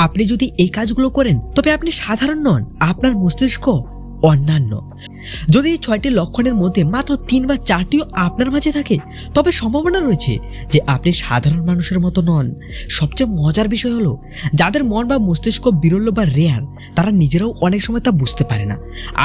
আপনি যদি এই কাজগুলো করেন তবে আপনি সাধারণ নন, আপনার মস্তিষ্ক অন্যান্য। যদি এই 6টি লক্ষণের মধ্যে মাত্র 3 বা 4টিও আপনার মাঝে থাকে তবে সম্ভাবনা রয়েছে যে আপনি সাধারণ মানুষের মতো নন। সবচেয়ে মজার বিষয় হলো যাদের মন বা মস্তিষ্ক বিরল বা রেয়ার তারা নিজেরাও অনেক সময় তা বুঝতে পারে না।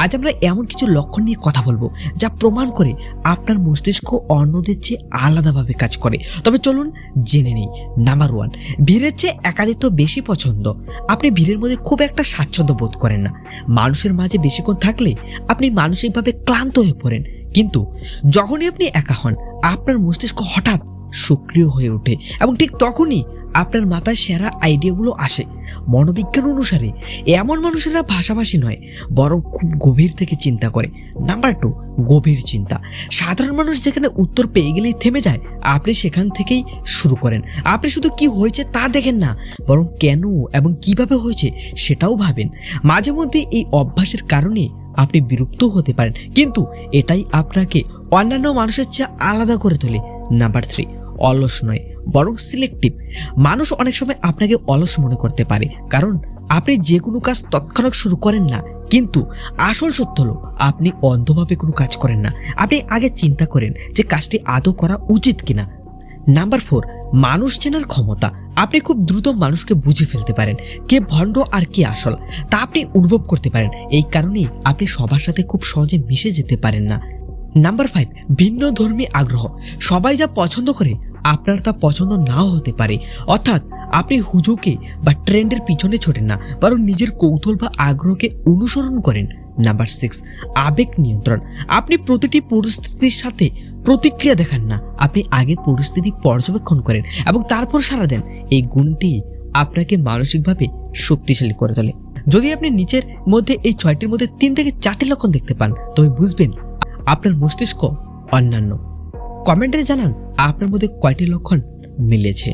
আজ আমরা এমন কিছু লক্ষণ নিয়ে কথা বলবো যা প্রমাণ করে আপনার মস্তিষ্ক অন্যদের চেয়ে আলাদাভাবে কাজ করে। তবে চলুন জেনে নিই। নাম্বার 1, ভিড়ের চেয়ে একাকিত্ব বেশি পছন্দ। আপনি ভিড়ের মধ্যে খুব একটা স্বাচ্ছন্দ্য বোধ করেন না। মানুষের মাঝে বেশিক্ষণ থাকলে আপনি মানসিকভাবে ক্লান্ত হয়ে পড়েন, কিন্তু যখনই আপনি একা হন আপনার মস্তিষ্ক হঠাৎ সক্রিয় হয়ে ওঠে এবং ঠিক তখনই আপনার মাথায় সেরা আইডিয়াগুলো আসে। মনোবিজ্ঞান অনুসারে এমন মানুষেরা ভাষাভাষী নয়, বরং খুব গভীর থেকে চিন্তা করে। নাম্বার 2, গভীর চিন্তা। সাধারণ মানুষ যেখানে উত্তর পেয়ে গেলেই থেমে যায়, আপনি সেখান থেকেই শুরু করেন। আপনি শুধু কি হয়েছে তা দেখেন না, বরং কেন এবং কিভাবে হয়েছে সেটাও ভাবেন। মাঝে মধ্যে এই অভ্যাসের কারণে আপনি বিরক্ত হতে পারেন, কিন্তু এটাই আপনাকে অন্যান্য মানুষের চেয়ে আলাদা করে তোলে। নাম্বার 3, অলস নয় বরং সিলেক্টিভ। মানুষ অনেক সময় আপনাকে অলস মনে করতে পারে কারণ আপনি যে কোনো কাজ তৎক্ষণাৎ শুরু করেন না, কিন্তু আসল সত্য হলো আপনি অন্ধভাবে কোনো কাজ করেন না। আপনি আগে চিন্তা করেন যে কাজটি আদৌ করা উচিত কিনা। নাম্বার 4, মানুষ চেনার ক্ষমতা। আপনি খুব দ্রুত মানুষকে বুঝে ফেলতে পারেন, কে ভণ্ড আর কে আসল তা আপনি অনুভব করতে পারেন। এই কারণেই আপনি সবার সাথে খুব সহজে মিশে যেতে পারেন না। নাম্বার 5, ভিন্ন ধর্মী আগ্রহ। সবাই যা পছন্দ করে আপনার তা পছন্দ নাও হতে পারে, অর্থাৎ আপনি হুজুকে বা ট্রেন্ডের পিছনে ছোটেন না, বরং নিজের কৌতূহল বা আগ্রহকে অনুসরণ করেন। নাম্বার 6, আবেগ নিয়ন্ত্রণ। আপনি প্রতিটি পরিস্থিতির সাথে প্রতিক্রিয়া দেখান না, আপনি আগে পরিস্থিতি পর্যবেক্ষণ করেন এবং তারপর সাড়া দেন। এই গুণটি আপনাকে মানসিকভাবে শক্তিশালী করে তোলে। যদি আপনি নিচের মধ্যে এই 6টির মধ্যে 3 থেকে 4টি লক্ষণ দেখতে পান তবে বুঝবেন আপনার মস্তিষ্ক অন্যান্য। কমেন্টে জানান আপনার মধ্যে কয়টি লক্ষণ মিলেছে।